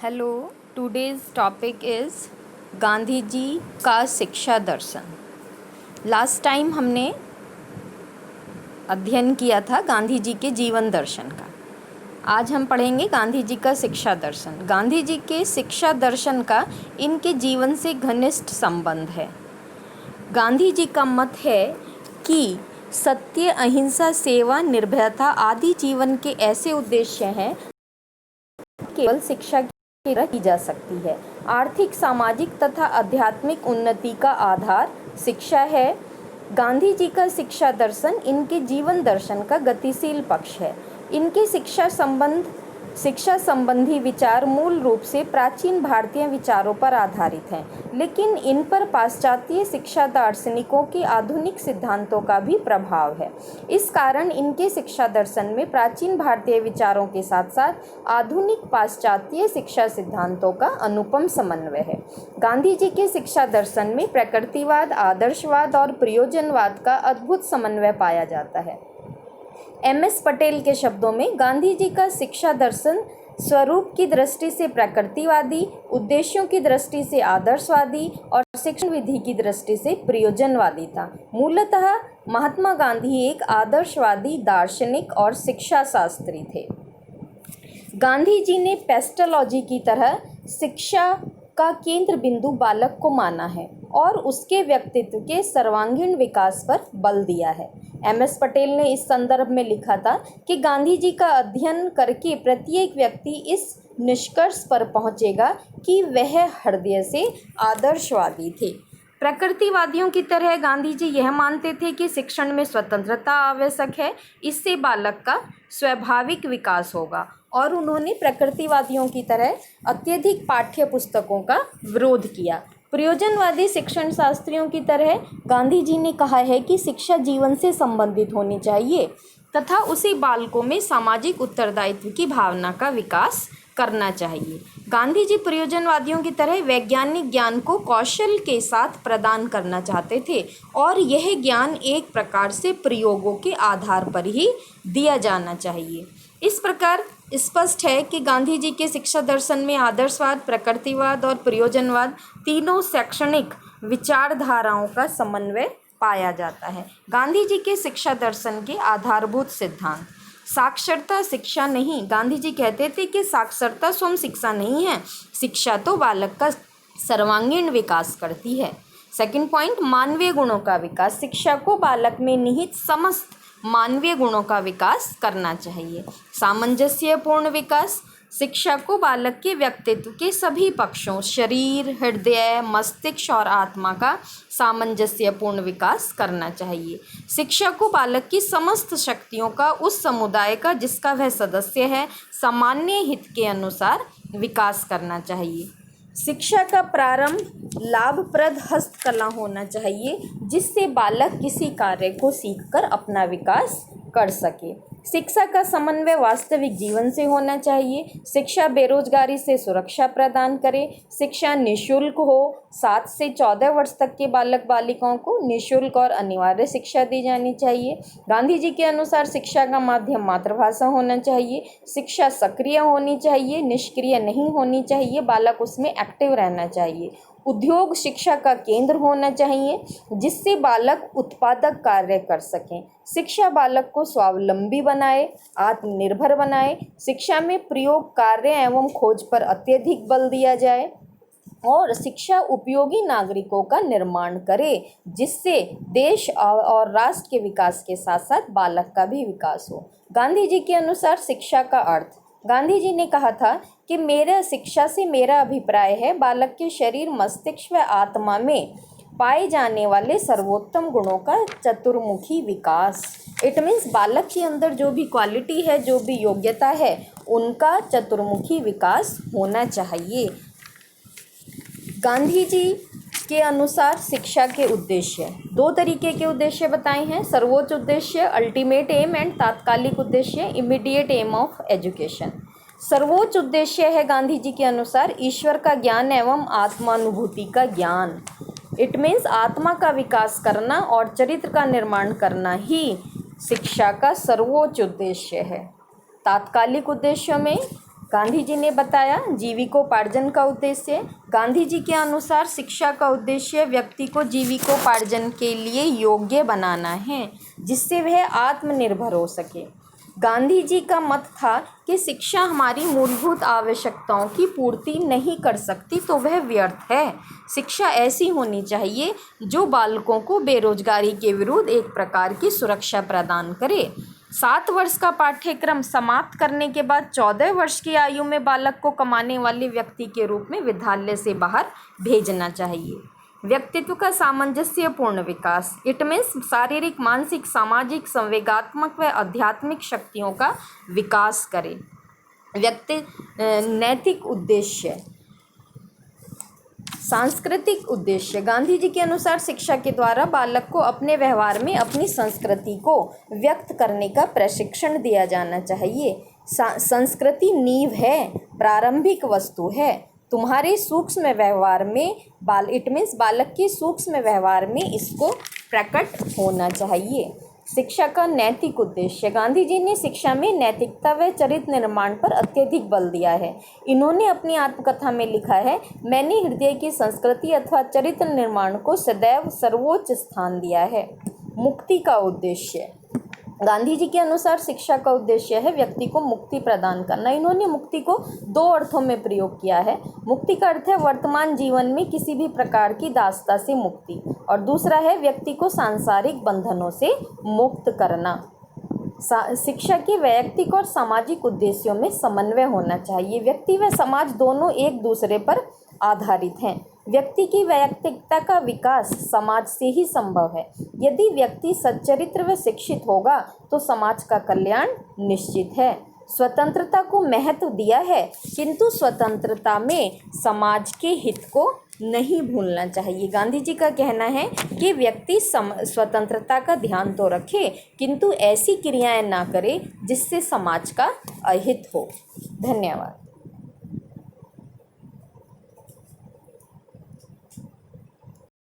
Hello, today's topic is Gandhi ji का शिक्षा दर्शन। Last time हमने अध्ययन किया था गांधी जी के जीवन दर्शन का। आज हम पढ़ेंगे गांधी जी का शिक्षा दर्शन। गांधी जी के शिक्षा दर्शन का इनके जीवन से घनिष्ठ संबंध है। गांधी जी का मत है कि सत्य, अहिंसा, सेवा, निर्भयता आदि जीवन के ऐसे उद्देश्य हैं केवल शिक्षा की की जा सकती है। आर्थिक, सामाजिक तथा आध्यात्मिक उन्नति का आधार शिक्षा है। गांधी जी का शिक्षा दर्शन इनके जीवन दर्शन का गतिशील पक्ष है। इनके शिक्षा संबंधी विचार मूल रूप से प्राचीन भारतीय विचारों पर आधारित हैं, लेकिन इन पर पाश्चात्य शिक्षा दार्शनिकों के आधुनिक सिद्धांतों का भी प्रभाव है। इस कारण इनके शिक्षा दर्शन में प्राचीन भारतीय विचारों के साथ साथ आधुनिक पाश्चात्य शिक्षा सिद्धांतों का अनुपम समन्वय है। गांधी जी के शिक्षा दर्शन में प्रकृतिवाद, आदर्शवाद और प्रयोजनवाद का अद्भुत समन्वय पाया जाता है। एम.एस. पटेल के शब्दों में गांधी जी का शिक्षा दर्शन स्वरूप की दृष्टि से प्रकृतिवादी, उद्देश्यों की दृष्टि से आदर्शवादी और शिक्षण विधि की दृष्टि से प्रयोजनवादी था। मूलतः महात्मा गांधी एक आदर्शवादी दार्शनिक और शिक्षा शास्त्री थे। गांधी जी ने पेस्टोलॉजी की तरह शिक्षा का केंद्र बिंदु बालक को माना है और उसके व्यक्तित्व के सर्वांगीण विकास पर बल दिया है। एम.एस. पटेल ने इस संदर्भ में लिखा था कि गांधी जी का अध्ययन करके प्रत्येक व्यक्ति इस निष्कर्ष पर पहुंचेगा कि वह हृदय से आदर्शवादी थे। प्रकृतिवादियों की तरह गांधी जी यह मानते थे कि शिक्षण में स्वतंत्रता आवश्यक है, इससे बालक का स्वाभाविक विकास होगा, और उन्होंने प्रकृतिवादियों की तरह अत्यधिक पाठ्य पुस्तकों का विरोध किया। प्रयोजनवादी शिक्षण शास्त्रियों की तरह गांधी जी ने कहा है कि शिक्षा जीवन से संबंधित होनी चाहिए तथा उसे बालकों में सामाजिक उत्तरदायित्व की भावना का विकास करना चाहिए। गांधी जी प्रयोजनवादियों की तरह वैज्ञानिक ज्ञान को कौशल के साथ प्रदान करना चाहते थे और यह ज्ञान एक प्रकार से प्रयोगों के आधार पर ही दिया जाना चाहिए। इस प्रकार स्पष्ट है कि गांधी जी के शिक्षा दर्शन में आदर्शवाद, प्रकृतिवाद और प्रयोजनवाद तीनों शैक्षणिक विचारधाराओं का समन्वय पाया जाता है। गांधी जी के शिक्षा दर्शन के आधारभूत सिद्धांत: साक्षरता शिक्षा नहीं। गांधी जी कहते थे कि साक्षरता स्वयं शिक्षा नहीं है, शिक्षा तो बालक का सर्वांगीण विकास करती है। सेकंड पॉइंट, मानवीय गुणों का विकास। शिक्षा को बालक में निहित समस्त मानवीय गुणों का विकास करना चाहिए। सामंजस्यपूर्ण विकास। शिक्षा को बालक के व्यक्तित्व के सभी पक्षों, शरीर, हृदय, मस्तिष्क और आत्मा का सामंजस्यपूर्ण विकास करना चाहिए। शिक्षा को बालक की समस्त शक्तियों का उस समुदाय का जिसका वह सदस्य है सामान्य हित के अनुसार विकास करना चाहिए। शिक्षा का प्रारंभ लाभप्रद हस्तकला होना चाहिए, जिससे बालक किसी कार्य को सीखकर अपना विकास कर सके। शिक्षा का समन्वय वास्तविक जीवन से होना चाहिए। शिक्षा बेरोजगारी से सुरक्षा प्रदान करे। शिक्षा निःशुल्क हो। 7 से 14 वर्ष तक के बालक बालिकाओं को निःशुल्क और अनिवार्य शिक्षा दी जानी चाहिए। गांधी जी के अनुसार शिक्षा का माध्यम मातृभाषा होना चाहिए। शिक्षा सक्रिय होनी चाहिए, निष्क्रिय नहीं होनी चाहिए। बालक उसमें एक्टिव रहना चाहिए। उद्योग शिक्षा का केंद्र होना चाहिए, जिससे बालक उत्पादक कार्य कर सकें। शिक्षा बालक को स्वावलंबी बनाए, आत्मनिर्भर बनाए। शिक्षा में प्रयोग, कार्य एवं खोज पर अत्यधिक बल दिया जाए और शिक्षा उपयोगी नागरिकों का निर्माण करे, जिससे देश और राष्ट्र के विकास के साथ साथ बालक का भी विकास हो। गांधी जी के अनुसार शिक्षा का अर्थ: गांधी जी ने कहा था कि मेरा शिक्षा से मेरा अभिप्राय है बालक के शरीर, मस्तिष्क व आत्मा में पाए जाने वाले सर्वोत्तम गुणों का चतुर्मुखी विकास। इट मीन्स बालक के अंदर जो भी क्वालिटी है, जो भी योग्यता है, उनका चतुर्मुखी विकास होना चाहिए। गांधी जी के अनुसार शिक्षा के उद्देश्य 2 तरीके के उद्देश्य बताए हैं: सर्वोच्च उद्देश्य, अल्टीमेट एम, एंड तात्कालिक उद्देश्य, इमीडिएट एम ऑफ एजुकेशन। सर्वोच्च उद्देश्य है गांधी जी के अनुसार ईश्वर का ज्ञान एवं आत्मानुभूति का ज्ञान। इट मीन्स आत्मा का विकास करना और चरित्र का निर्माण करना ही शिक्षा का सर्वोच्च उद्देश्य है। तात्कालिक उद्देश्यों में गांधी जी ने बताया जीविकोपार्जन का उद्देश्य। गांधी जी के अनुसार शिक्षा का उद्देश्य व्यक्ति को जीविकोपार्जन के लिए योग्य बनाना है, जिससे वह आत्मनिर्भर हो सके। गांधी जी का मत था कि शिक्षा हमारी मूलभूत आवश्यकताओं की पूर्ति नहीं कर सकती तो वह व्यर्थ है। शिक्षा ऐसी होनी चाहिए जो बालकों को बेरोजगारी के विरुद्ध एक प्रकार की सुरक्षा प्रदान करे। 7 वर्ष का पाठ्यक्रम समाप्त करने के बाद 14 वर्ष की आयु में बालक को कमाने वाले व्यक्ति के रूप में विद्यालय से बाहर भेजना चाहिए। व्यक्तित्व का सामंजस्यपूर्ण विकास, इट मीन्स शारीरिक, मानसिक, सामाजिक, संवेगात्मक व आध्यात्मिक शक्तियों का विकास करे। नैतिक उद्देश्य, सांस्कृतिक उद्देश्य। गांधी जी के अनुसार शिक्षा के द्वारा बालक को अपने व्यवहार में अपनी संस्कृति को व्यक्त करने का प्रशिक्षण दिया जाना चाहिए। संस्कृति नींव है, प्रारंभिक वस्तु है। तुम्हारे सूक्ष्म व्यवहार में इट मीन्स बालक के सूक्ष्म व्यवहार में इसको प्रकट होना चाहिए। शिक्षा का नैतिक उद्देश्य। गांधी जी ने शिक्षा में नैतिकता व चरित्र निर्माण पर अत्यधिक बल दिया है। इन्होंने अपनी आत्मकथा में लिखा है, मैंने हृदय की संस्कृति अथवा चरित्र निर्माण को सदैव सर्वोच्च स्थान दिया है। मुक्ति का उद्देश्य। गांधी जी के अनुसार शिक्षा का उद्देश्य है व्यक्ति को मुक्ति प्रदान करना। इन्होंने मुक्ति को 2 अर्थों में प्रयोग किया है। मुक्ति का अर्थ है वर्तमान जीवन में किसी भी प्रकार की दासता से मुक्ति, और दूसरा है व्यक्ति को सांसारिक बंधनों से मुक्त करना। शिक्षा के वैयक्तिक और सामाजिक उद्देश्यों में समन्वय होना चाहिए। व्यक्ति व समाज दोनों एक दूसरे पर आधारित हैं। व्यक्ति की वैयक्तिकता का विकास समाज से ही संभव है। यदि व्यक्ति सच्चरित्र व शिक्षित होगा तो समाज का कल्याण निश्चित है। स्वतंत्रता को महत्व दिया है, किंतु स्वतंत्रता में समाज के हित को नहीं भूलना चाहिए। गांधी जी का कहना है कि व्यक्ति स्वतंत्रता का ध्यान तो रखे, किंतु ऐसी क्रियाएं ना करे जिससे समाज का अहित हो। धन्यवाद।